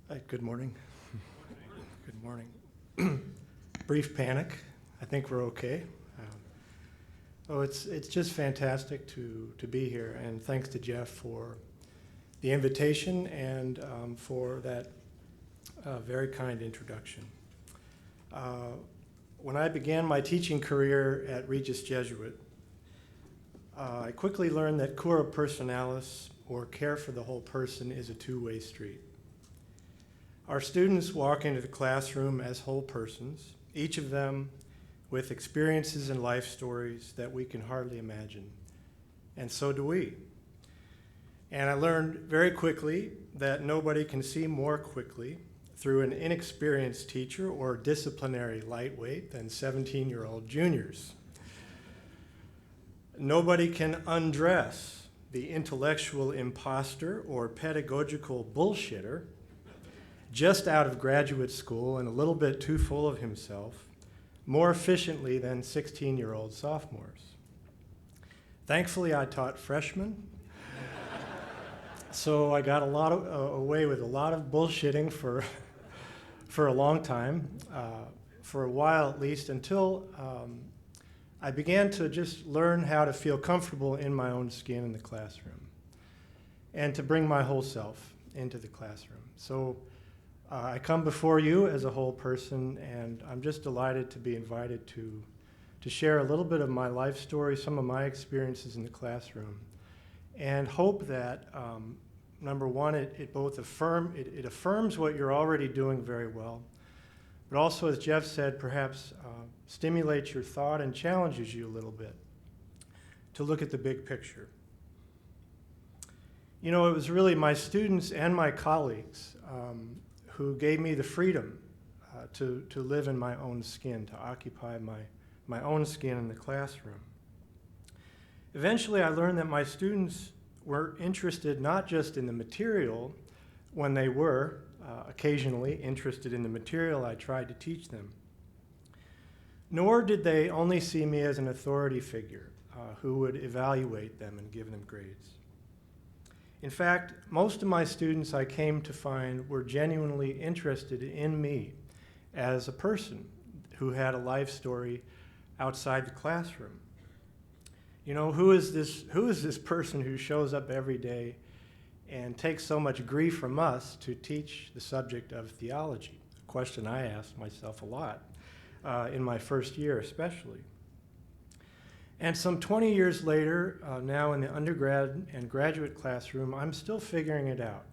Good morning. Good morning. Brief panic. I think we're okay. It's just fantastic to be here, and thanks to Jeff for the invitation and for that very kind introduction. When I began my teaching career at Regis Jesuit, I quickly learned that cura personalis, or care for the whole person, is a two-way street. Our students walk into the classroom as whole persons, each of them with experiences and life stories that we can hardly imagine, and so do we. And I learned very quickly that nobody can see more quickly through an inexperienced teacher or disciplinary lightweight than 17-year-old juniors. Nobody can undress the intellectual imposter or pedagogical bullshitter just out of graduate school and a little bit too full of himself more efficiently than 16-year-old sophomores. Thankfully, I taught freshmen, so I got away with a lot of bullshitting for a long time, for a while at least, until I began to just learn how to feel comfortable in my own skin in the classroom and to bring my whole self into the classroom. So I come before you as a whole person, and I'm just delighted to be invited to share a little bit of my life story, some of my experiences in the classroom, and hope that, number one, it affirms what you're already doing very well, but also, as Jeff said, perhaps stimulates your thought and challenges you a little bit to look at the big picture. You know, it was really my students and my colleagues who gave me the freedom to live in my own skin, to occupy my own skin in the classroom. Eventually, I learned that my students were interested not just in the material when they were occasionally interested in the material I tried to teach them, nor did they only see me as an authority figure who would evaluate them and give them grades. In fact, most of my students I came to find were genuinely interested in me as a person who had a life story outside the classroom. You know, who is this person who shows up every day and takes so much grief from us to teach the subject of theology? A question I asked myself a lot in my first year especially. And some 20 years later, now in the undergrad and graduate classroom, I'm still figuring it out.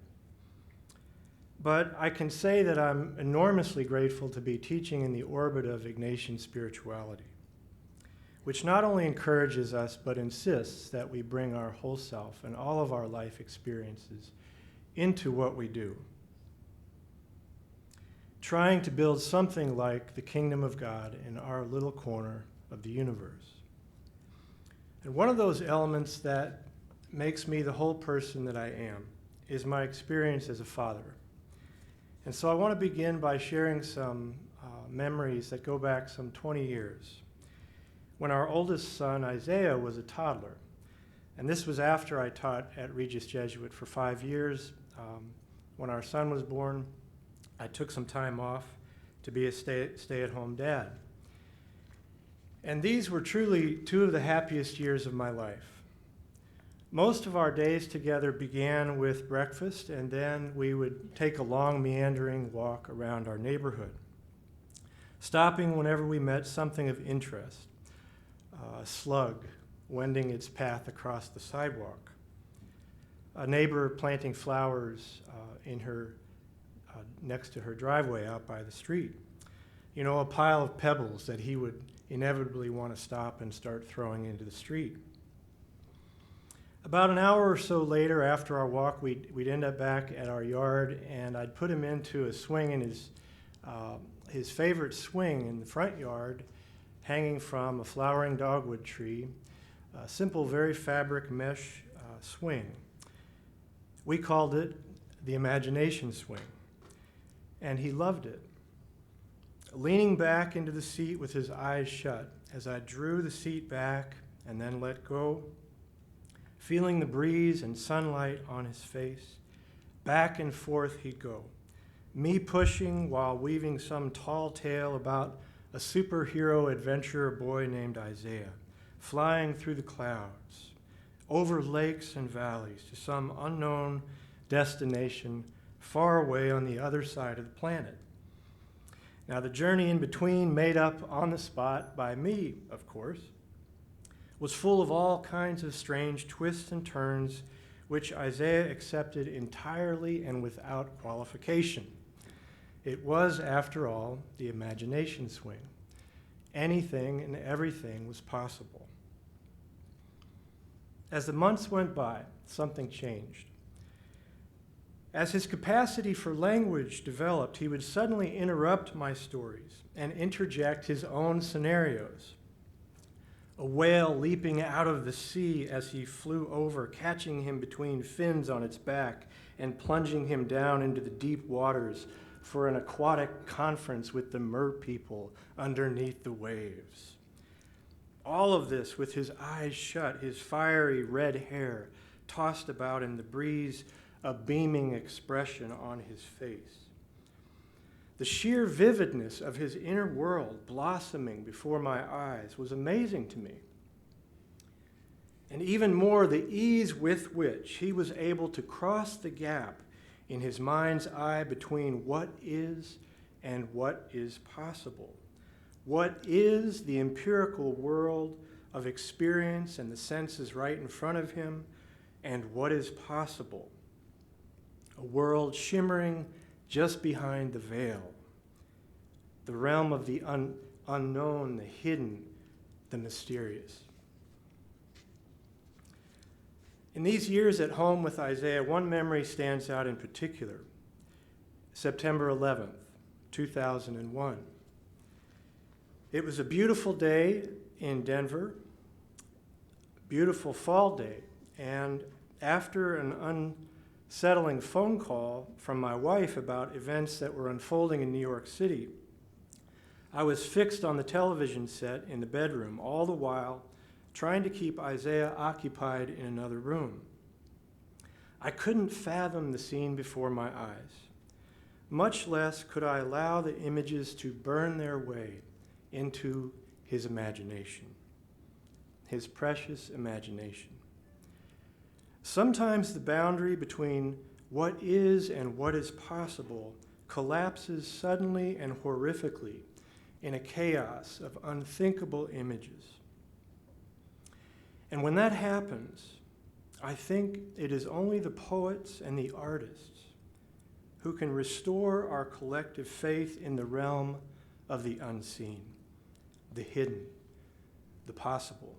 But I can say that I'm enormously grateful to be teaching in the orbit of Ignatian spirituality, which not only encourages us, but insists that we bring our whole self and all of our life experiences into what we do, trying to build something like the kingdom of God in our little corner of the universe. And one of those elements that makes me the whole person that I am is my experience as a father. And so I want to begin by sharing some memories that go back some 20 years, when our oldest son, Isaiah, was a toddler. And this was after I taught at Regis Jesuit for 5 years. When our son was born, I took some time off to be a stay-at-home dad. And these were truly two of the happiest years of my life. Most of our days together began with breakfast, and then we would take a long, meandering walk around our neighborhood, stopping whenever we met something of interest. A slug wending its path across the sidewalk, a neighbor planting flowers next to her driveway out by the street, you know, a pile of pebbles that he would inevitably want to stop and start throwing into the street. About an hour or so later, after our walk, we'd end up back at our yard, and I'd put him into a swing in his favorite swing in the front yard, hanging from a flowering dogwood tree, a simple, very fabric mesh swing. We called it the imagination swing, and he loved it. Leaning back into the seat with his eyes shut, as I drew the seat back and then let go, feeling the breeze and sunlight on his face, back and forth he'd go, me pushing while weaving some tall tale about a superhero adventurer boy named Isaiah, flying through the clouds, over lakes and valleys to some unknown destination far away on the other side of the planet. Now, the journey in between, made up on the spot by me, of course, was full of all kinds of strange twists and turns, which Isaiah accepted entirely and without qualification. It was, after all, the imagination swing. Anything and everything was possible. As the months went by, something changed. As his capacity for language developed, he would suddenly interrupt my stories and interject his own scenarios. A whale leaping out of the sea as he flew over, catching him between fins on its back and plunging him down into the deep waters for an aquatic conference with the mer people underneath the waves. All of this with his eyes shut, his fiery red hair tossed about in the breeze, a beaming expression on his face. The sheer vividness of his inner world blossoming before my eyes was amazing to me. And even more, the ease with which he was able to cross the gap in his mind's eye between what is and what is possible. What is the empirical world of experience and the senses right in front of him, and what is possible? A world shimmering just behind the veil, the realm of the unknown, the hidden, the mysterious. In these years at home with Isaiah, one memory stands out in particular. September 11th, 2001. It was a beautiful day in Denver, beautiful fall day, and after an unsettling phone call from my wife about events that were unfolding in New York City, I was fixed on the television set in the bedroom, all the while trying to keep Isaiah occupied in another room. I couldn't fathom the scene before my eyes. Much less could I allow the images to burn their way into his imagination, his precious imagination. Sometimes the boundary between what is and what is possible collapses suddenly and horrifically in a chaos of unthinkable images. And when that happens, I think it is only the poets and the artists who can restore our collective faith in the realm of the unseen, the hidden, the possible.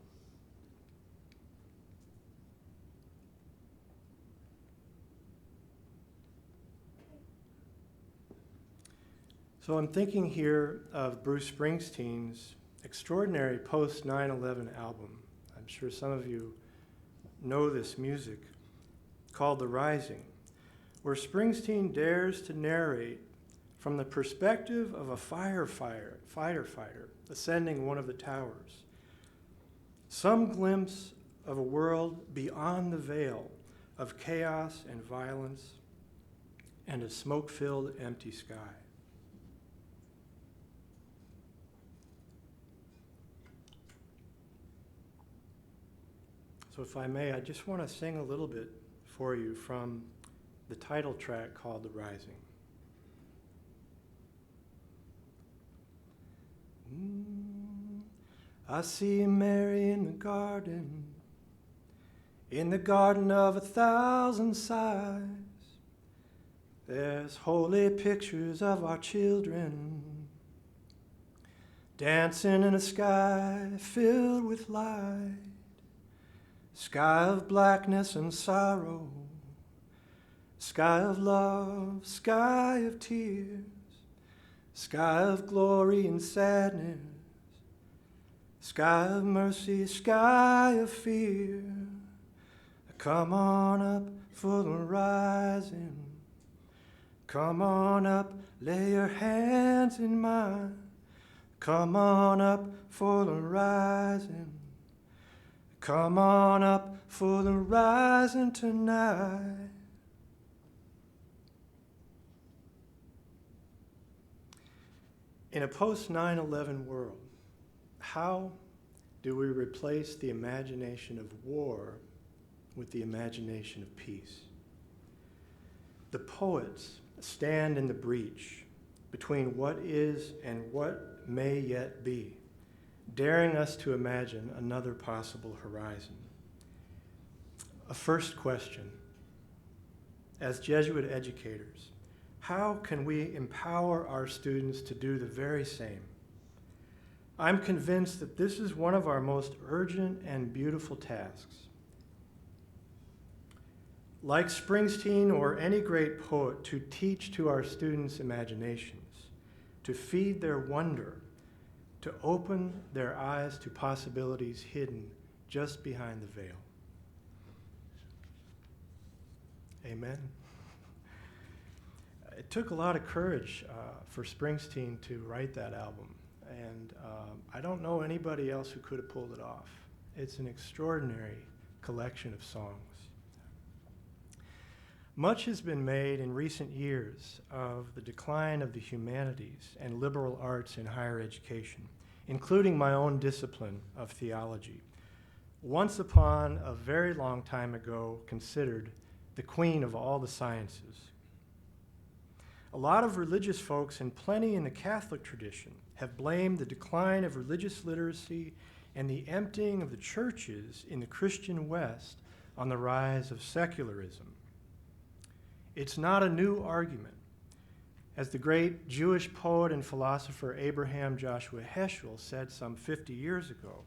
So I'm thinking here of Bruce Springsteen's extraordinary post-9/11 album. I'm sure some of you know this music, called The Rising, where Springsteen dares to narrate from the perspective of a fighter ascending one of the towers, some glimpse of a world beyond the veil of chaos and violence and a smoke-filled empty sky. So if I may, I just want to sing a little bit for you from the title track called The Rising. I see Mary in the garden of 1,000 sighs. There's holy pictures of our children dancing in a sky filled with light. Sky of blackness and sorrow, sky of love, sky of tears, sky of glory and sadness, sky of mercy, sky of fear. Come on up for the rising. Come on up, lay your hands in mine. Come on up for the rising. Come on up for the rising tonight. In a post-9/11 world, how do we replace the imagination of war with the imagination of peace? The poets stand in the breach between what is and what may yet be, daring us to imagine another possible horizon. A first question: as Jesuit educators, how can we empower our students to do the very same? I'm convinced that this is one of our most urgent and beautiful tasks. Like Springsteen or any great poet, to teach to our students' imaginations, to feed their wonder, to open their eyes to possibilities hidden just behind the veil. Amen. It took a lot of courage for Springsteen to write that album, and I don't know anybody else who could have pulled it off. It's an extraordinary collection of songs. Much has been made in recent years of the decline of the humanities and liberal arts in higher education, including my own discipline of theology, once upon a very long time ago considered the queen of all the sciences. A lot of religious folks, and plenty in the Catholic tradition, have blamed the decline of religious literacy and the emptying of the churches in the Christian West on the rise of secularism. It's not a new argument. As the great Jewish poet and philosopher Abraham Joshua Heschel said some 50 years ago,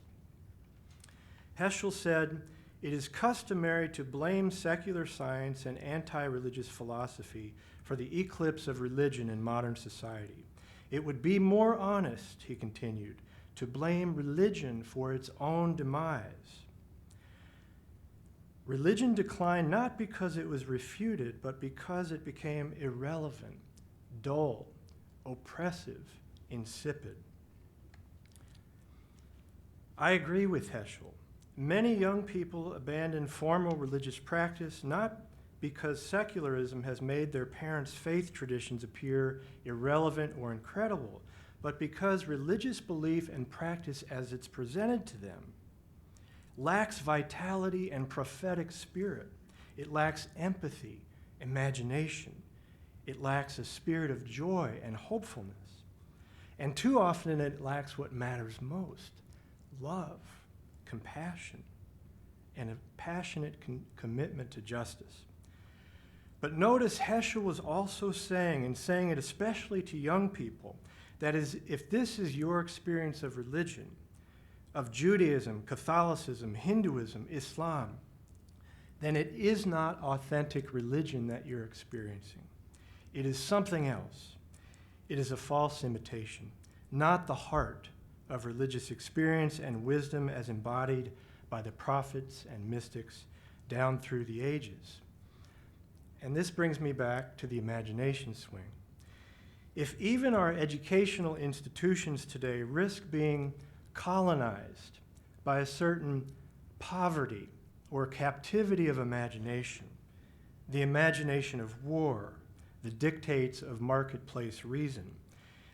Heschel said, "It is customary to blame secular science and anti-religious philosophy for the eclipse of religion in modern society. It would be more honest," he continued, "to blame religion for its own demise." Religion declined not because it was refuted, but because it became irrelevant, dull, oppressive, insipid. I agree with Heschel. Many young people abandon formal religious practice not because secularism has made their parents' faith traditions appear irrelevant or incredible, but because religious belief and practice as it's presented to them lacks vitality and prophetic spirit. It lacks empathy, imagination. It lacks a spirit of joy and hopefulness. And too often it lacks what matters most: love, compassion, and a passionate commitment to justice. But notice Heschel was also saying, and saying it especially to young people, that is, if this is your experience of religion, of Judaism, Catholicism, Hinduism, Islam, then it is not authentic religion that you're experiencing. It is something else. It is a false imitation, not the heart of religious experience and wisdom as embodied by the prophets and mystics down through the ages. And this brings me back to the imagination swing. If even our educational institutions today risk being colonized by a certain poverty or captivity of imagination, the imagination of war, the dictates of marketplace reason,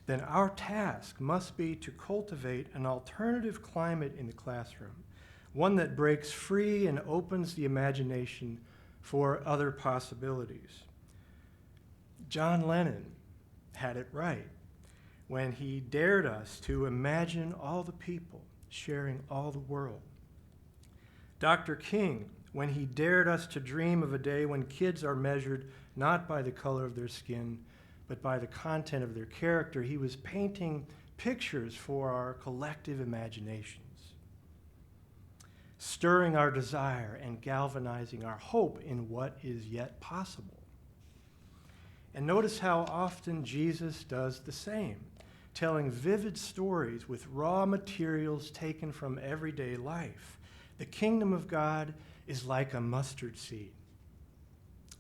then our task must be to cultivate an alternative climate in the classroom, one that breaks free and opens the imagination for other possibilities. John Lennon had it right when he dared us to imagine all the people sharing all the world. Dr. King, when he dared us to dream of a day when kids are measured not by the color of their skin, but by the content of their character, he was painting pictures for our collective imaginations, stirring our desire and galvanizing our hope in what is yet possible. And notice how often Jesus does the same, telling vivid stories with raw materials taken from everyday life. The kingdom of God is like a mustard seed,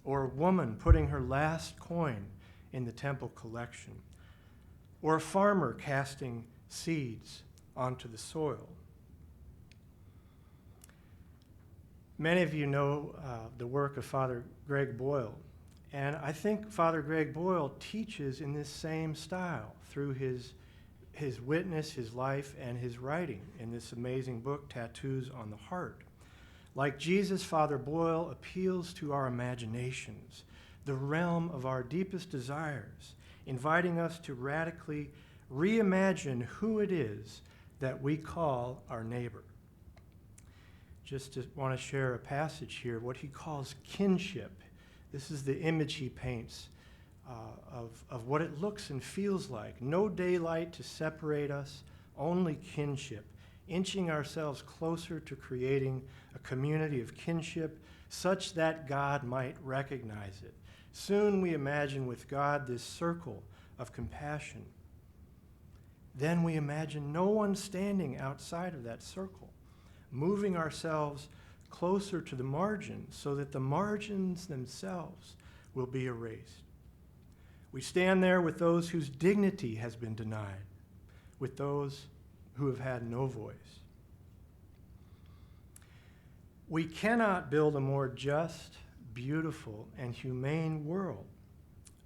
or a woman putting her last coin in the temple collection, or a farmer casting seeds onto the soil. Many of you know the work of Father Greg Boyle, and I think Father Greg Boyle teaches in this same style through his his witness, his life, and his writing in this amazing book, Tattoos on the Heart. Like Jesus, Father Boyle appeals to our imaginations, the realm of our deepest desires, inviting us to radically reimagine who it is that we call our neighbor. Just want to share a passage here, what he calls kinship. This is the image he paints of what it looks and feels like. No daylight to separate us, only kinship, inching ourselves closer to creating a community of kinship such that God might recognize it. Soon we imagine with God this circle of compassion. Then we imagine no one standing outside of that circle, moving ourselves closer to the margins so that the margins themselves will be erased. We stand there with those whose dignity has been denied, with those who have had no voice. We cannot build a more just, beautiful, and humane world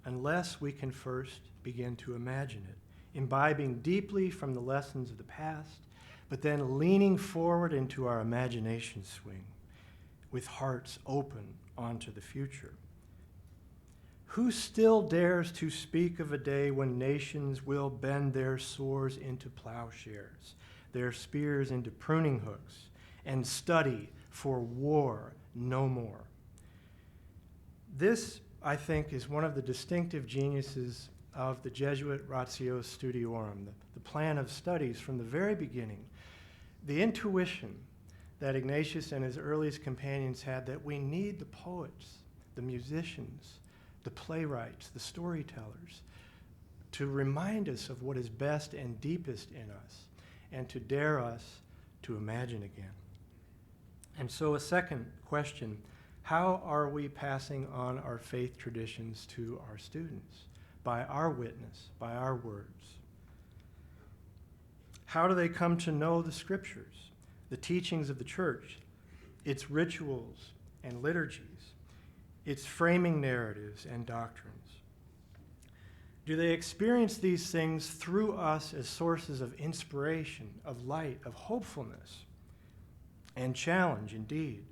unless we can first begin to imagine it, imbibing deeply from the lessons of the past, but then leaning forward into our imagination swing with hearts open onto the future. Who still dares to speak of a day when nations will bend their swords into plowshares, their spears into pruning hooks, and study for war no more? This, I think, is one of the distinctive geniuses of the Jesuit Ratio Studiorum, the plan of studies from the very beginning. The intuition that Ignatius and his earliest companions had that we need the poets, the musicians, the playwrights, the storytellers, to remind us of what is best and deepest in us, and to dare us to imagine again. And so a second question, how are we passing on our faith traditions to our students? By our witness, by our words. How do they come to know the scriptures, the teachings of the church, its rituals and liturgies, its framing narratives and doctrines? Do they experience these things through us as sources of inspiration, of light, of hopefulness, and challenge indeed,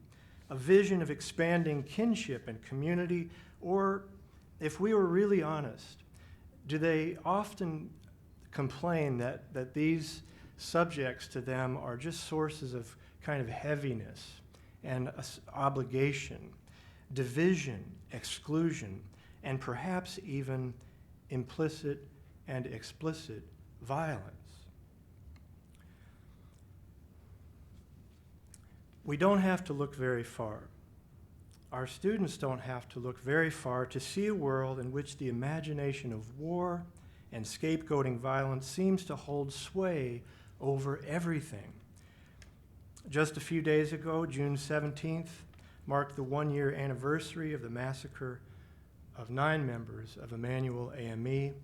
a vision of expanding kinship and community? Or, if we were really honest, do they often complain that these subjects to them are just sources of kind of heaviness and obligation, division, exclusion, and perhaps even implicit and explicit violence? We don't have to look very far. Our students don't have to look very far to see a world in which the imagination of war and scapegoating violence seems to hold sway over everything. Just a few days ago, June 17th, marked the one-year anniversary of the massacre of 9 members of Emmanuel AME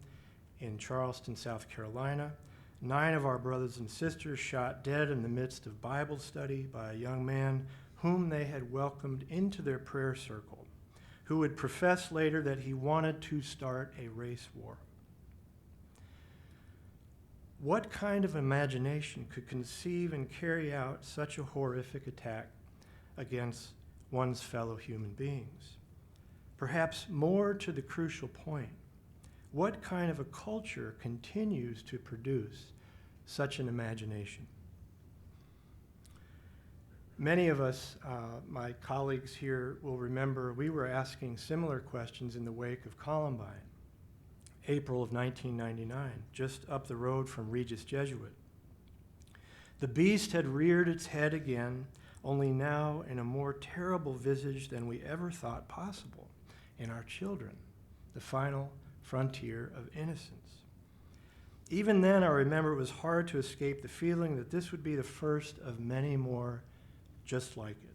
in Charleston, South Carolina. 9 of our brothers and sisters shot dead in the midst of Bible study by a young man whom they had welcomed into their prayer circle, who would profess later that he wanted to start a race war. What kind of imagination could conceive and carry out such a horrific attack against one's fellow human beings? Perhaps more to the crucial point, what kind of a culture continues to produce such an imagination? Many of us, my colleagues here, will remember we were asking similar questions in the wake of Columbine, April of 1999, just up the road from Regis Jesuit. The beast had reared its head again, only now in a more terrible visage than we ever thought possible in our children, the final frontier of innocence. Even then, I remember it was hard to escape the feeling that this would be the first of many more just like it.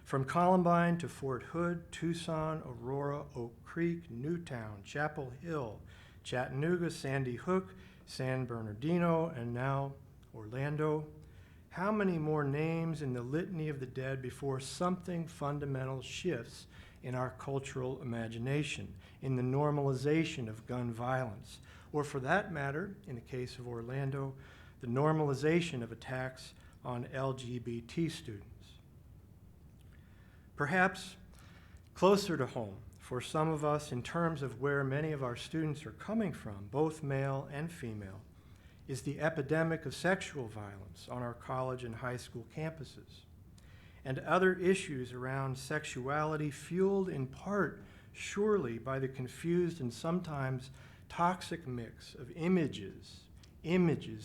From Columbine to Fort Hood, Tucson, Aurora, Oak Creek, Newtown, Chapel Hill, Chattanooga, Sandy Hook, San Bernardino, and now Orlando. How many more names in the litany of the dead before something fundamental shifts in our cultural imagination, in the normalization of gun violence? or for that matter, in the case of Orlando, the normalization of attacks on LGBT students. Perhaps closer to home for some of us in terms of where many of our students are coming from, both male and female, is the epidemic of sexual violence on our college and high school campuses, and other issues around sexuality fueled in part, surely, by the confused and sometimes toxic mix of images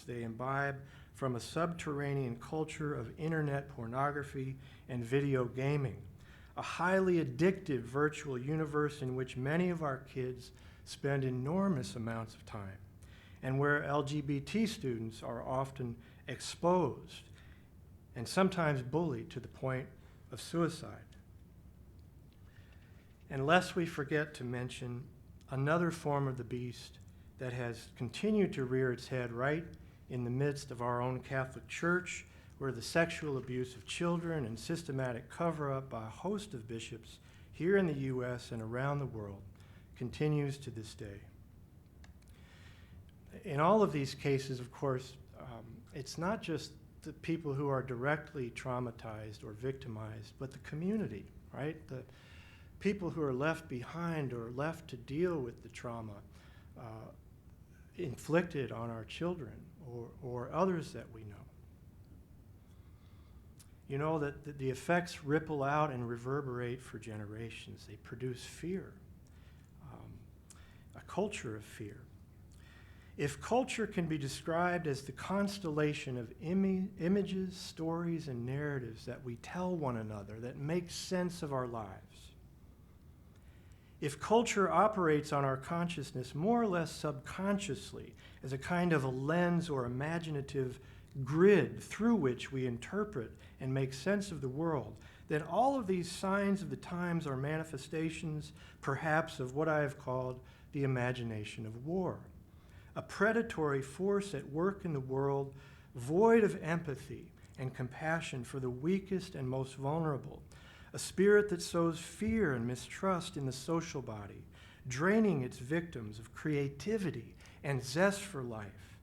they imbibe from a subterranean culture of internet pornography and video gaming, a highly addictive virtual universe in which many of our kids spend enormous amounts of time, and where LGBT students are often exposed and sometimes bullied to the point of suicide. And lest we forget to mention another form of the beast that has continued to rear its head right in the midst of our own Catholic Church, where the sexual abuse of children and systematic cover-up by a host of bishops here in the U.S. and around the world continues to this day. In all of these cases, of course, it's not just the people who are directly traumatized or victimized, but the community, right? The people who are left behind or left to deal with the trauma inflicted on our children or others that we know. You know that the effects ripple out and reverberate for generations. They produce fear, a culture of fear. If culture can be described as the constellation of images, stories, and narratives that we tell one another that make sense of our lives, if culture operates on our consciousness more or less subconsciously as a kind of a lens or imaginative grid through which we interpret and make sense of the world, then all of these signs of the times are manifestations, perhaps, of what I have called the imagination of war, a predatory force at work in the world, void of empathy and compassion for the weakest and most vulnerable, a spirit that sows fear and mistrust in the social body, draining its victims of creativity and zest for life,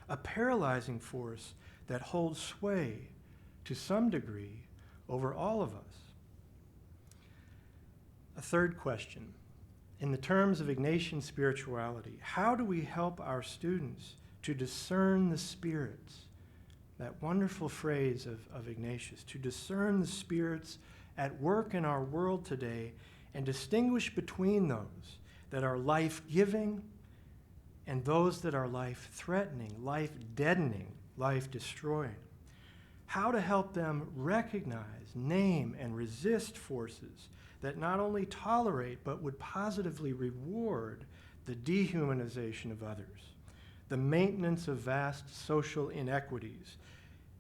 a paralyzing force that holds sway to some degree over all of us. A third question. In the terms of Ignatian spirituality, how do we help our students to discern the spirits? That wonderful phrase of Ignatius, to discern the spirits at work in our world today and distinguish between those that are life-giving and those that are life-threatening, life-deadening, life-destroying. How to help them recognize, name, and resist forces that not only tolerate but would positively reward the dehumanization of others, the maintenance of vast social inequities,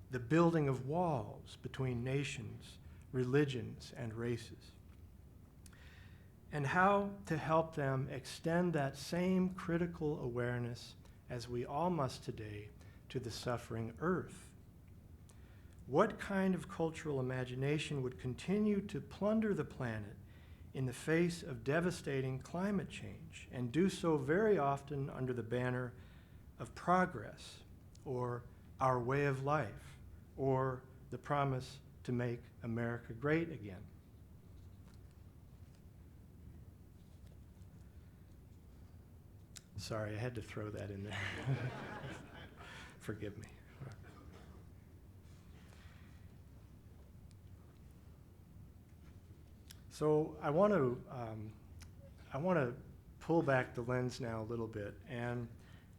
the building of walls between nations, religions, and races, and how to help them extend that same critical awareness, as we all must today, to the suffering earth. What kind of cultural imagination would continue to plunder the planet in the face of devastating climate change, and do so very often under the banner of progress, or our way of life, or the promise to make America great again? Sorry, I had to throw that in there. Forgive me. So I want to pull back the lens now a little bit and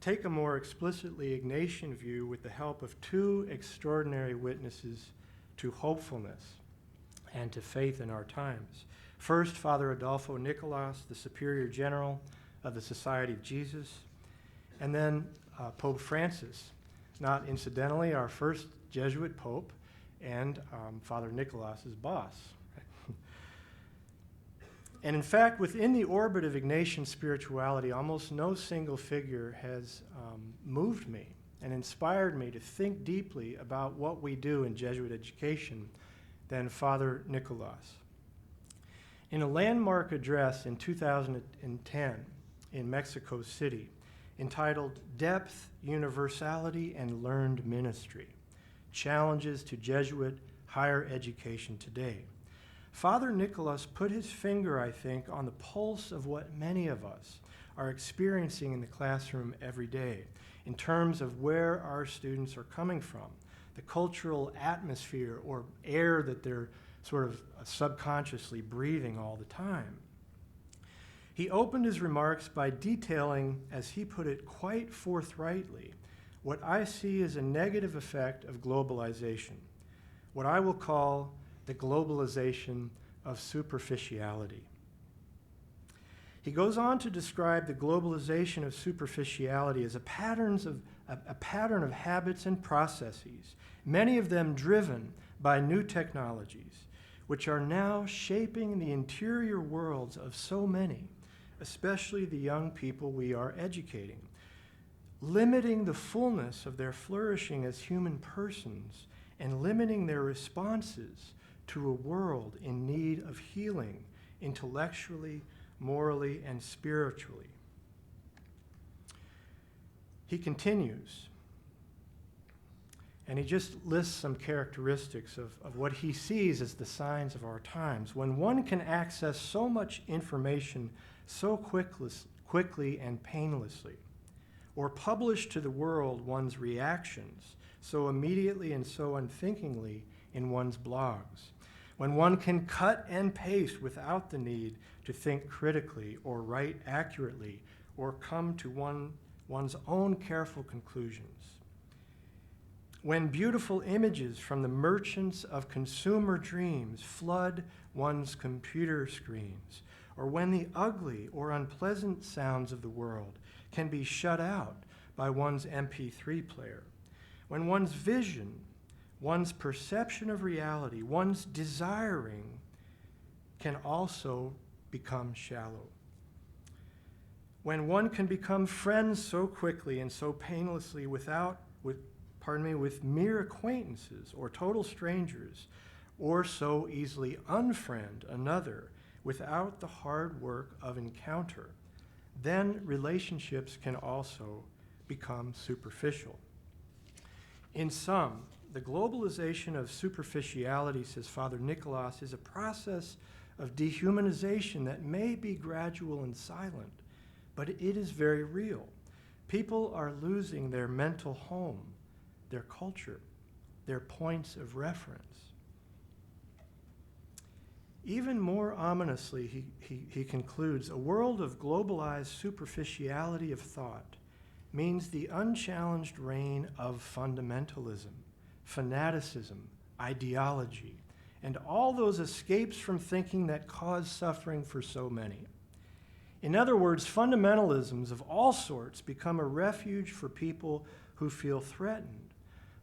take a more explicitly Ignatian view with the help of two extraordinary witnesses to hopefulness and to faith in our times. First, Father Adolfo Nicolas, the Superior General of the Society of Jesus, and then Pope Francis, not incidentally our first Jesuit Pope and Father Nicolas's boss. And in fact, within the orbit of Ignatian spirituality, almost no single figure has moved me and inspired me to think deeply about what we do in Jesuit education than Father Nicolas. In a landmark address in 2010 in Mexico City, entitled Depth, Universality, and Learned Ministry, Challenges to Jesuit Higher Education Today. Father Nicholas put his finger, I think, on the pulse of what many of us are experiencing in the classroom every day in terms of where our students are coming from, the cultural atmosphere or air that they're sort of subconsciously breathing all the time. He opened his remarks by detailing, as he put it quite forthrightly, what I see as a negative effect of globalization, what I will call the globalization of superficiality. He goes on to describe the globalization of superficiality as a pattern of habits and processes, many of them driven by new technologies, which are now shaping the interior worlds of so many, especially the young people we are educating, limiting the fullness of their flourishing as human persons and limiting their responses to a world in need of healing intellectually, morally, and spiritually. He continues, and he just lists some characteristics of what he sees as the signs of our times. When one can access so much information so quickly and painlessly, or publish to the world one's reactions so immediately and so unthinkingly in one's blogs, when one can cut and paste without the need to think critically or write accurately or come to one's own careful conclusions, when beautiful images from the merchants of consumer dreams flood one's computer screens, or when the ugly or unpleasant sounds of the world can be shut out by one's MP3 player, when one's vision, one's perception of reality, one's desiring can also become shallow. When one can become friends so quickly and so painlessly with mere acquaintances or total strangers, or so easily unfriend another without the hard work of encounter, then relationships can also become superficial. In sum, the globalization of superficiality, says Father Nicholas, is a process of dehumanization that may be gradual and silent, but it is very real. People are losing their mental home, their culture, their points of reference. Even more ominously, he concludes, a world of globalized superficiality of thought means the unchallenged reign of fundamentalism, fanaticism, ideology, and all those escapes from thinking that cause suffering for so many. In other words, fundamentalisms of all sorts become a refuge for people who feel threatened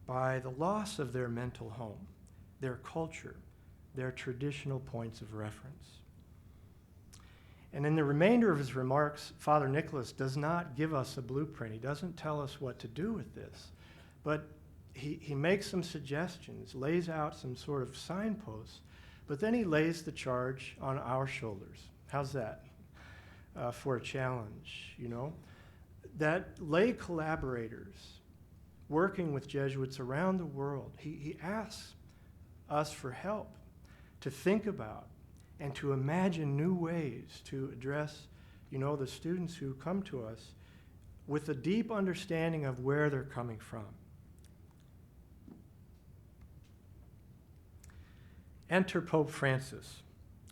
by the loss of their mental home, their culture, their traditional points of reference. And in the remainder of his remarks, Father Nicholas does not give us a blueprint. He doesn't tell us what to do with this, but he makes some suggestions, lays out some sort of signposts, but then he lays the charge on our shoulders. How's that for a challenge, you know? That lay collaborators working with Jesuits around the world, he asks us for help to think about and to imagine new ways to address, you know, the students who come to us with a deep understanding of where they're coming from. Enter Pope Francis,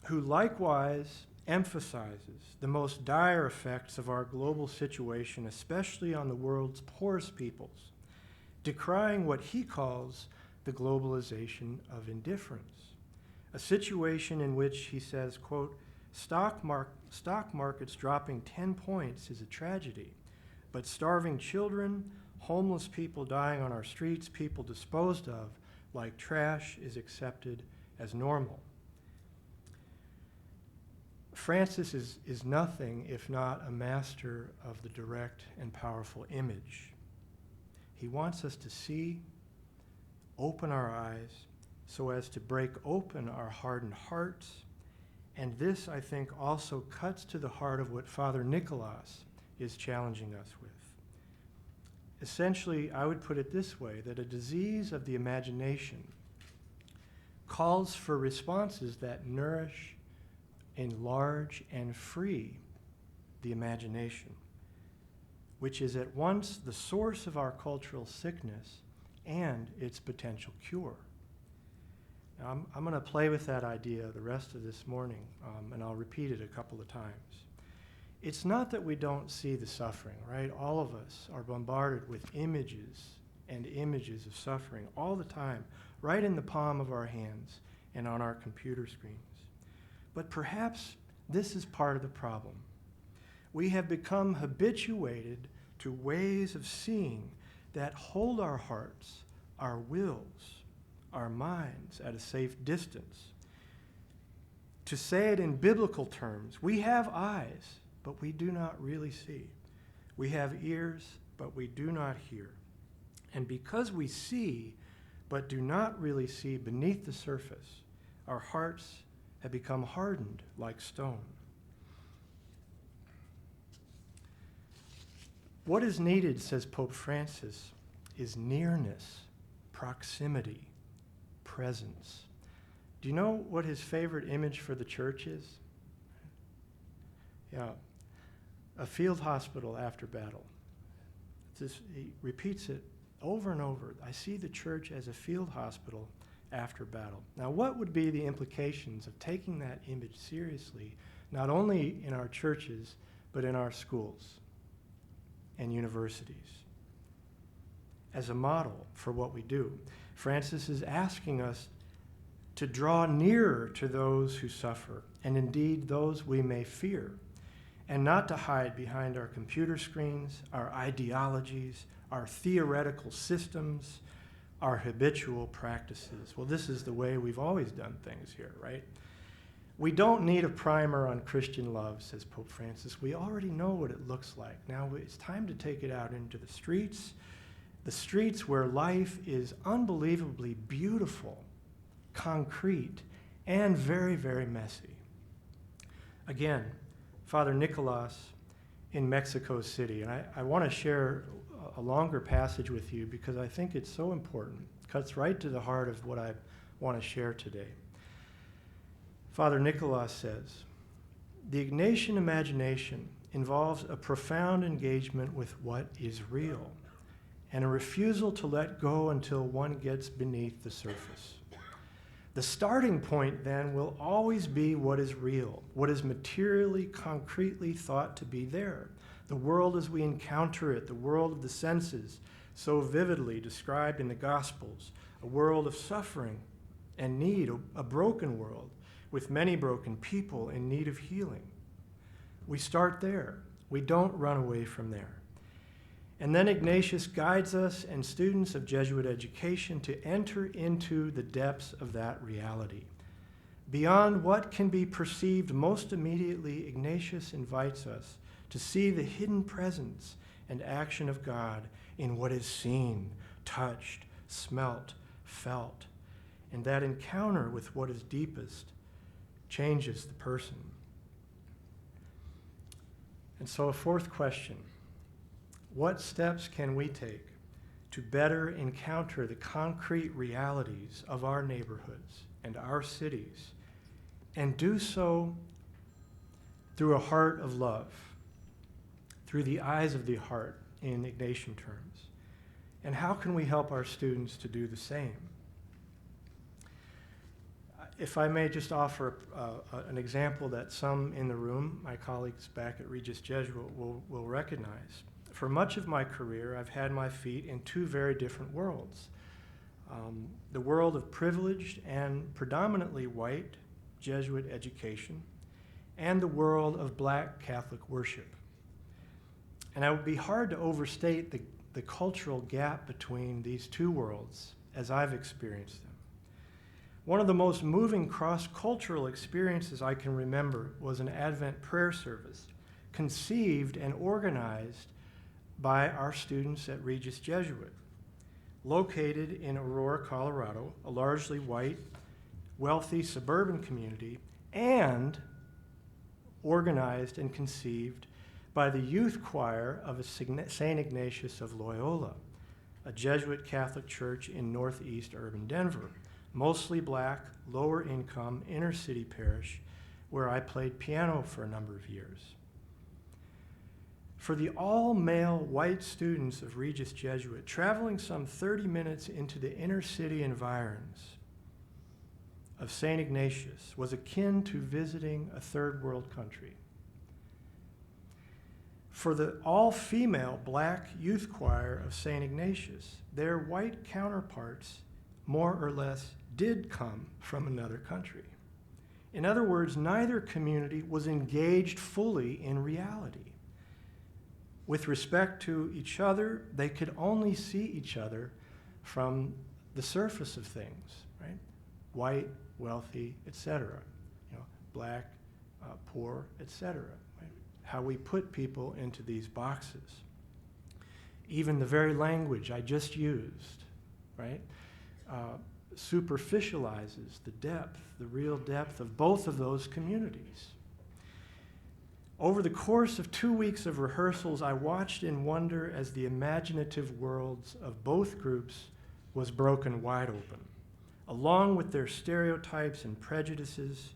who likewise emphasizes the most dire effects of our global situation, especially on the world's poorest peoples, decrying what he calls the globalization of indifference, a situation in which he says, quote, stock markets dropping 10 points is a tragedy, but starving children, homeless people dying on our streets, people disposed of like trash is accepted as normal. Francis is nothing if not a master of the direct and powerful image. He wants us to see, open our eyes, so as to break open our hardened hearts. And this, I think, also cuts to the heart of what Father Nicholas is challenging us with. Essentially, I would put it this way, that a disease of the imagination calls for responses that nourish, enlarge, and free the imagination, which is at once the source of our cultural sickness and its potential cure. Now, I'm going to play with that idea the rest of this morning, and I'll repeat it a couple of times. It's not that we don't see the suffering, right? All of us are bombarded with images and images of suffering all the time, right in the palm of our hands and on our computer screens. But perhaps this is part of the problem. We have become habituated to ways of seeing that hold our hearts, our wills, our minds at a safe distance. To say it in biblical terms, we have eyes, but we do not really see. We have ears, but we do not hear. And because we see, but do not really see beneath the surface, our hearts have become hardened like stone. What is needed, says Pope Francis, is nearness, proximity, presence. Do you know what his favorite image for the church is? Yeah, a field hospital after battle. He repeats it over and over. I see the church as a field hospital after battle. Now, what would be the implications of taking that image seriously, not only in our churches, but in our schools and universities, as a model for what we do? Francis is asking us to draw nearer to those who suffer, and indeed those we may fear, and not to hide behind our computer screens, our ideologies, our theoretical systems, our habitual practices. Well, this is the way we've always done things here, right? We don't need a primer on Christian love, says Pope Francis. We already know what it looks like. Now it's time to take it out into the streets where life is unbelievably beautiful, concrete, and very, very messy. Again, Father Nicolas in Mexico City, and I want to share a longer passage with you because I think it's so important. It cuts right to the heart of what I want to share today. Father Nicolas says, the Ignatian imagination involves a profound engagement with what is real and a refusal to let go until one gets beneath the surface. The starting point, then, will always be what is real, what is materially, concretely thought to be there. The world as we encounter it, the world of the senses, so vividly described in the Gospels, a world of suffering and need, a broken world with many broken people in need of healing. We start there. We don't run away from there. And then Ignatius guides us and students of Jesuit education to enter into the depths of that reality. Beyond what can be perceived most immediately, Ignatius invites us to see the hidden presence and action of God in what is seen, touched, smelt, felt. And that encounter with what is deepest changes the person. And so a fourth question. What steps can we take to better encounter the concrete realities of our neighborhoods and our cities, and do so through a heart of love, through the eyes of the heart in Ignatian terms? And how can we help our students to do the same? If I may just offer an example that some in the room, my colleagues back at Regis Jesuit, will recognize. For much of my career, I've had my feet in two very different worlds. The world of privileged and predominantly white Jesuit education, and the world of black Catholic worship. And it would be hard to overstate the cultural gap between these two worlds as I've experienced them. One of the most moving cross-cultural experiences I can remember was an Advent prayer service conceived and organized by our students at Regis Jesuit, located in Aurora, Colorado, a largely white, wealthy suburban community, and organized and conceived by the youth choir of St. Ignatius of Loyola, a Jesuit Catholic church in northeast urban Denver, mostly black, lower income, inner city parish where I played piano for a number of years. For the all-male white students of Regis Jesuit, traveling some 30 minutes into the inner city environs of St. Ignatius was akin to visiting a third world country. For the all-female black youth choir of St. Ignatius, their white counterparts more or less did come from another country. In other words, neither community was engaged fully in reality. With respect to each other, they could only see each other from the surface of things, right? White, wealthy, etc. Black, poor, etc. Right? How we put people into these boxes. Even the very language I just used, right, superficializes the depth, the real depth of both of those communities. Over the course of 2 weeks of rehearsals, I watched in wonder as the imaginative worlds of both groups was broken wide open, along with their stereotypes and prejudices,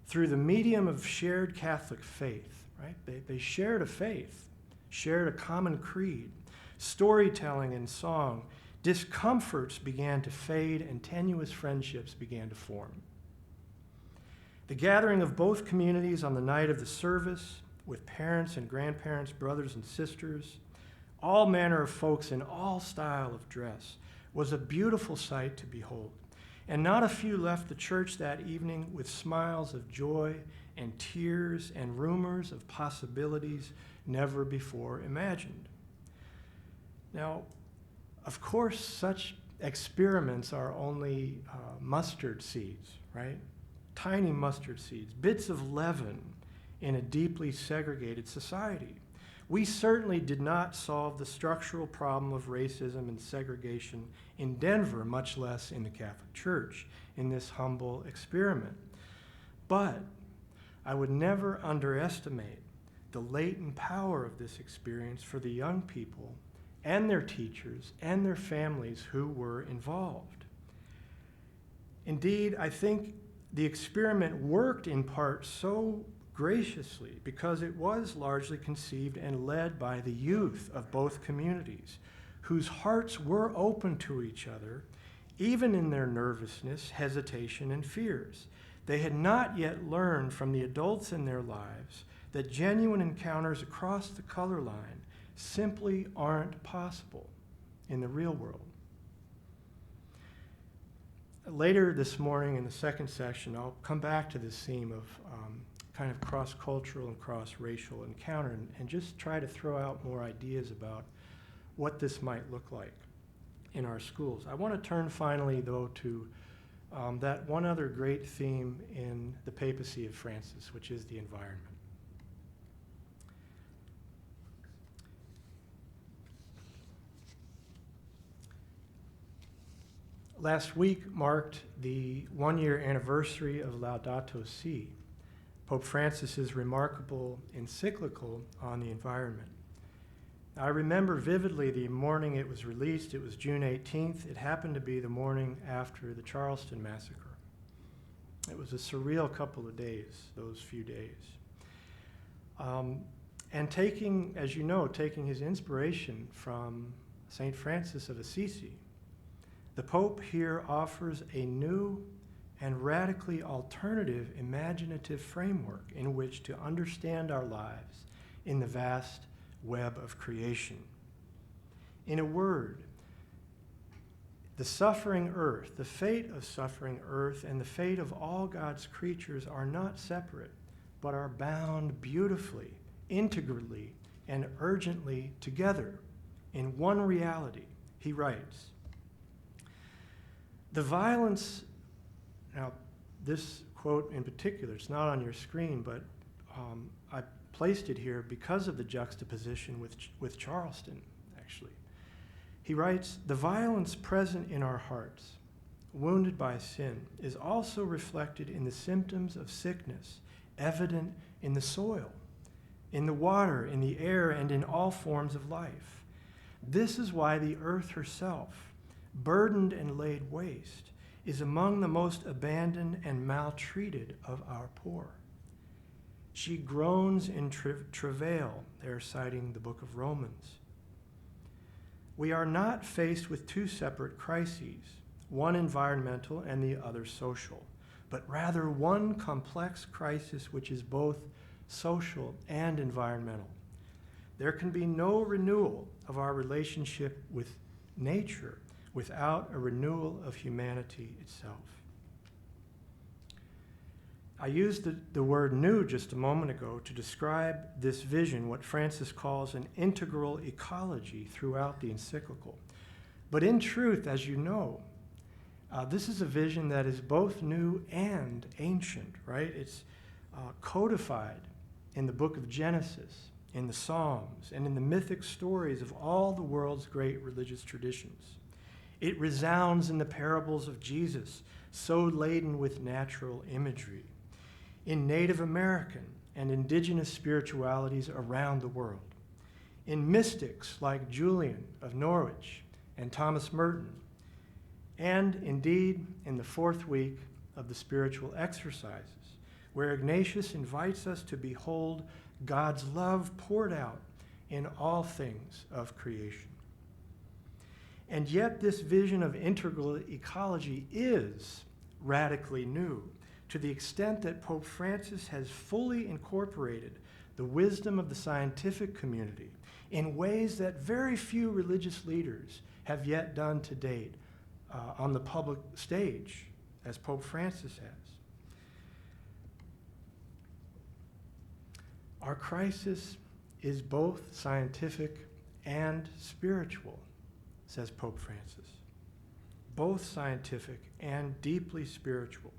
through the medium of shared Catholic faith, right? They shared a faith, shared a common creed, storytelling and song. Discomforts began to fade and tenuous friendships began to form. The gathering of both communities on the night of the service, with parents and grandparents, brothers and sisters, all manner of folks in all style of dress, was a beautiful sight to behold. And not a few left the church that evening with smiles of joy and tears and rumors of possibilities never before imagined. Now, of course, such experiments are only mustard seeds, right? Tiny mustard seeds, bits of leaven in a deeply segregated society. We certainly did not solve the structural problem of racism and segregation in Denver, much less in the Catholic Church, in this humble experiment. But I would never underestimate the latent power of this experience for the young people and their teachers and their families who were involved. Indeed, I think the experiment worked in part so graciously because it was largely conceived and led by the youth of both communities, whose hearts were open to each other, even in their nervousness, hesitation, and fears. They had not yet learned from the adults in their lives that genuine encounters across the color line simply aren't possible in the real world. Later this morning in the second session, I'll come back to this theme of kind of cross-cultural and cross-racial encounter and just try to throw out more ideas about what this might look like in our schools. I want to turn finally, though, to that one other great theme in the papacy of Francis, which is the environment. Last week marked the one-year anniversary of Laudato Si', Pope Francis's remarkable encyclical on the environment. I remember vividly the morning it was released. It was June 18th. It happened to be the morning after the Charleston massacre. It was a surreal couple of days, those few days. And taking, as you know, taking his inspiration from St. Francis of Assisi, the Pope here offers a new and radically alternative imaginative framework in which to understand our lives in the vast web of creation. In a word, the suffering earth, the fate of suffering earth, and the fate of all God's creatures are not separate, but are bound beautifully, integrally, and urgently together in one reality. He writes, the violence, now this quote in particular, it's not on your screen, but I placed it here because of the juxtaposition with Charleston, actually. He writes, the violence present in our hearts, wounded by sin, is also reflected in the symptoms of sickness, evident in the soil, in the water, in the air, and in all forms of life. This is why the earth herself, burdened and laid waste, is among the most abandoned and maltreated of our poor. She groans in travail, they're citing the book of Romans. We are not faced with two separate crises, one environmental and the other social, but rather one complex crisis which is both social and environmental. There can be no renewal of our relationship with nature without a renewal of humanity itself. I used the word new just a moment ago to describe this vision, what Francis calls an integral ecology throughout the encyclical. But in truth, as you know, this is a vision that is both new and ancient, right? It's codified in the book of Genesis, in the Psalms, and in the mythic stories of all the world's great religious traditions. It resounds in the parables of Jesus, so laden with natural imagery, in Native American and indigenous spiritualities around the world, in mystics like Julian of Norwich and Thomas Merton, and indeed in the fourth week of the spiritual exercises, where Ignatius invites us to behold God's love poured out in all things of creation. And yet this vision of integral ecology is radically new, to the extent that Pope Francis has fully incorporated the wisdom of the scientific community in ways that very few religious leaders have yet done to date on the public stage, as Pope Francis has. Our crisis is both scientific and spiritual, says Pope Francis. Both scientific and deeply spiritual.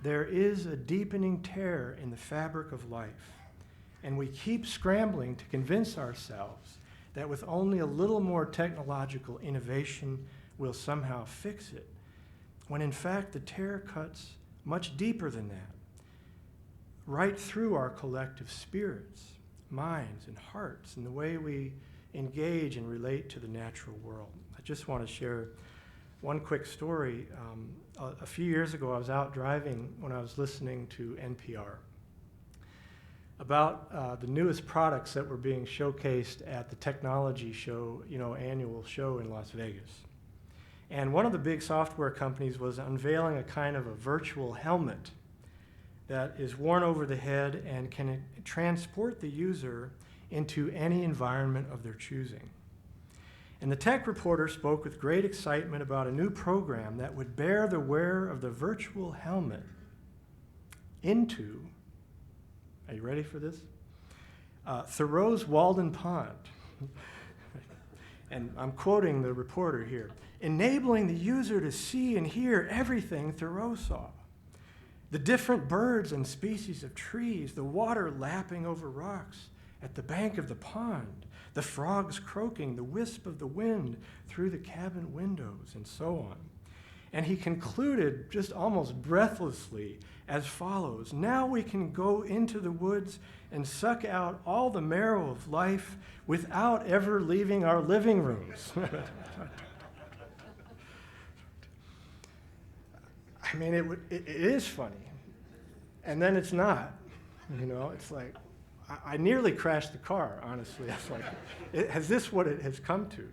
There is a deepening tear in the fabric of life, and we keep scrambling to convince ourselves that with only a little more technological innovation, we'll somehow fix it, when in fact the tear cuts much deeper than that, right through our collective spirits, minds, and hearts, and the way we engage and relate to the natural world. I just want to share one quick story. A few years ago, I was out driving when I was listening to NPR about the newest products that were being showcased at the technology show, annual show in Las Vegas. And one of the big software companies was unveiling a kind of a virtual helmet that is worn over the head and can transport the user into any environment of their choosing. And the tech reporter spoke with great excitement about a new program that would bear the wearer of the virtual helmet into, are you ready for this? Thoreau's Walden Pond. And I'm quoting the reporter here. Enabling the user to see and hear everything Thoreau saw. The different birds and species of trees, the water lapping over rocks at the bank of the pond, the frogs croaking, the wisp of the wind through the cabin windows, and so on. And he concluded just almost breathlessly as follows: now we can go into the woods and suck out all the marrow of life without ever leaving our living rooms. I mean, it is funny, and then it's not. It's like, I nearly crashed the car, honestly. It's like, is this what it has come to,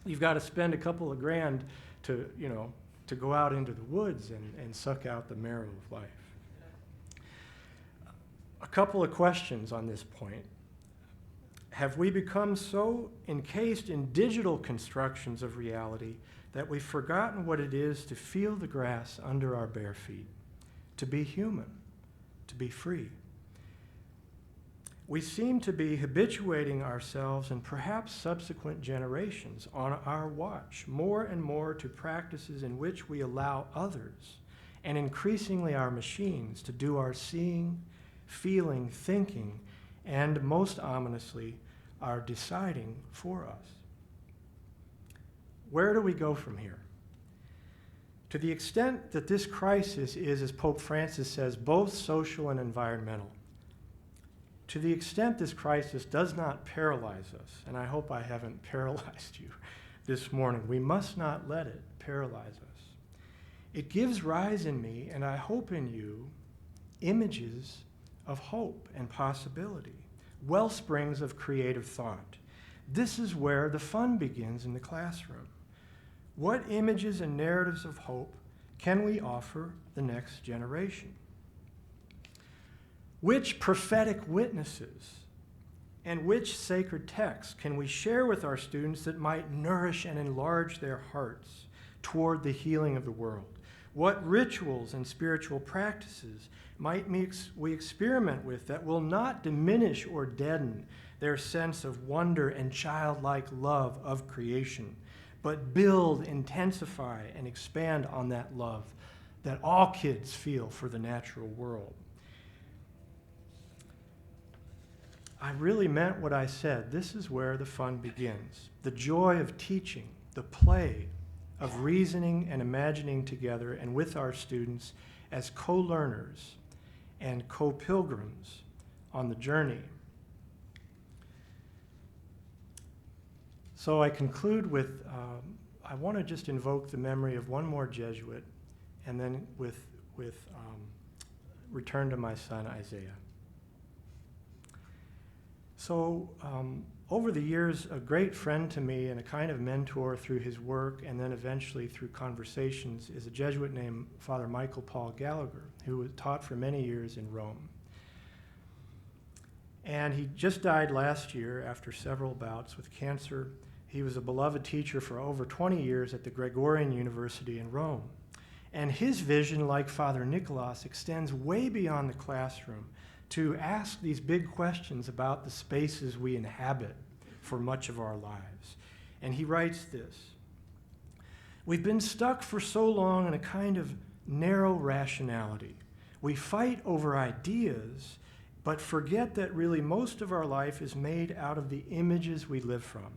You've got to spend a couple of grand to go out into the woods and suck out the marrow of life. A couple of questions on this point. Have we become so encased in digital constructions of reality that we've forgotten what it is to feel the grass under our bare feet, to be human, to be free? We seem to be habituating ourselves and perhaps subsequent generations on our watch more and more to practices in which we allow others, and increasingly our machines, to do our seeing, feeling, thinking, and most ominously, our deciding for us. Where do we go from here? To the extent that this crisis is, as Pope Francis says, both social and environmental, to the extent this crisis does not paralyze us, and I hope I haven't paralyzed you this morning, we must not let it paralyze us. It gives rise in me, and I hope in you, images of hope and possibility, wellsprings of creative thought. This is where the fun begins in the classroom. What images and narratives of hope can we offer the next generation? Which prophetic witnesses and which sacred texts can we share with our students that might nourish and enlarge their hearts toward the healing of the world? What rituals and spiritual practices might we experiment with that will not diminish or deaden their sense of wonder and childlike love of creation, but build, intensify, and expand on that love that all kids feel for the natural world? I really meant what I said. This is where the fun begins. The joy of teaching, the play of reasoning and imagining together and with our students as co-learners and co-pilgrims on the journey. So I conclude with, I want to just invoke the memory of one more Jesuit, and then with return to my son Isaiah. So over the years, a great friend to me and a kind of mentor through his work and then eventually through conversations is a Jesuit named Father Michael Paul Gallagher, who taught for many years in Rome. And he just died last year after several bouts with cancer. He was a beloved teacher for over 20 years at the Gregorian University in Rome. And his vision, like Father Nicholas, extends way beyond the classroom to ask these big questions about the spaces we inhabit for much of our lives. And he writes this: "We've been stuck for so long in a kind of narrow rationality. We fight over ideas, but forget that really most of our life is made out of the images we live from.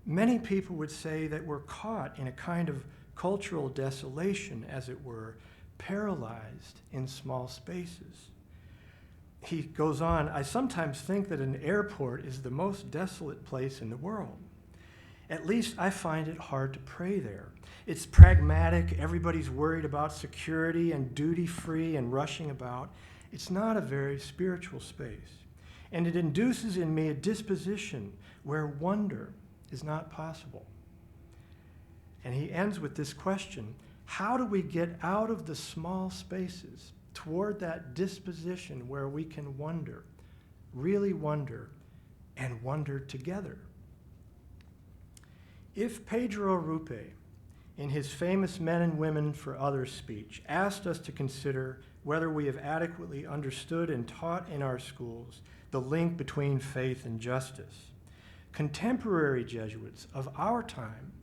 Many people would say that we're caught in a kind of cultural desolation, as it were, paralyzed in small spaces." He goes on, "I sometimes think that an airport is the most desolate place in the world. At least I find it hard to pray there. It's pragmatic, everybody's worried about security and duty-free and rushing about. It's not a very spiritual space. And it induces in me a disposition where wonder is not possible." And he ends with this question: how do we get out of the small spaces toward that disposition where we can wonder, really wonder, and wonder together? If Pedro Rupe, in his famous Men and Women for Others speech, asked us to consider whether we have adequately understood and taught in our schools the link between faith and justice, contemporary Jesuits of our time,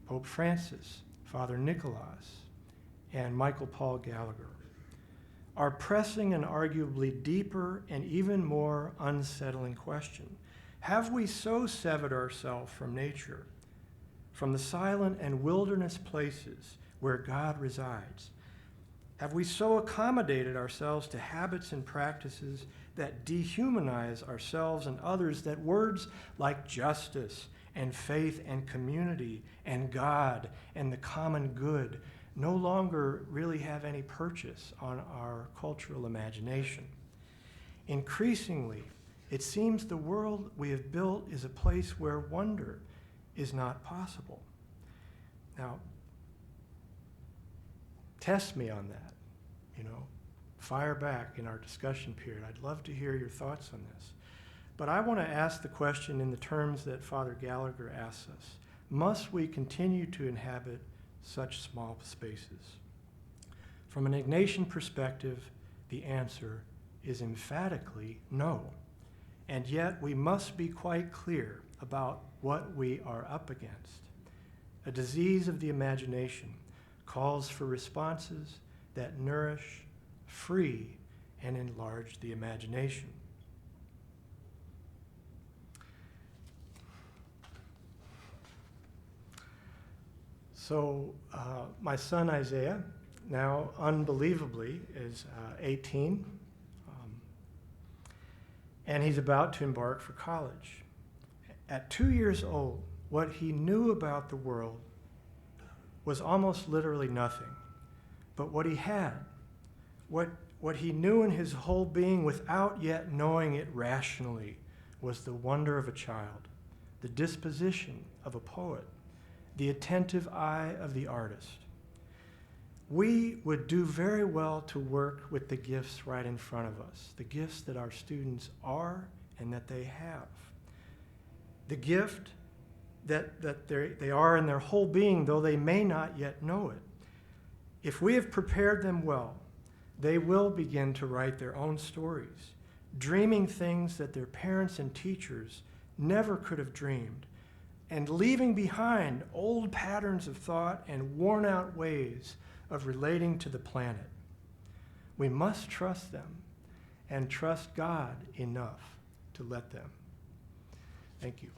Pope Francis, Father Nicholas, and Michael Paul Gallagher, are pressing an arguably deeper and even more unsettling question. Have we so severed ourselves from nature, from the silent and wilderness places where God resides? Have we so accommodated ourselves to habits and practices that dehumanize ourselves and others that words like justice and faith and community and God and the common good no longer really have any purchase on our cultural imagination? Increasingly, it seems the world we have built is a place where wonder is not possible. Now, test me on that, fire back in our discussion period. I'd love to hear your thoughts on this. But I want to ask the question in the terms that Father Gallagher asks us. Must we continue to inhabit such small spaces? From an Ignatian perspective, the answer is emphatically no. And yet we must be quite clear about what we are up against. A disease of the imagination calls for responses that nourish, free, and enlarge the imagination. So my son Isaiah, now unbelievably, is 18. and he's about to embark for college. At 2 years old, what he knew about the world was almost literally nothing. But what he had, what he knew in his whole being without yet knowing it rationally, was the wonder of a child, the disposition of a poet, the attentive eye of the artist. We would do very well to work with the gifts right in front of us, the gifts that our students are and that they have. The gift that they are in their whole being, though they may not yet know it. If we have prepared them well, they will begin to write their own stories, dreaming things that their parents and teachers never could have dreamed, and leaving behind old patterns of thought and worn-out ways of relating to the planet. We must trust them and trust God enough to let them. Thank you.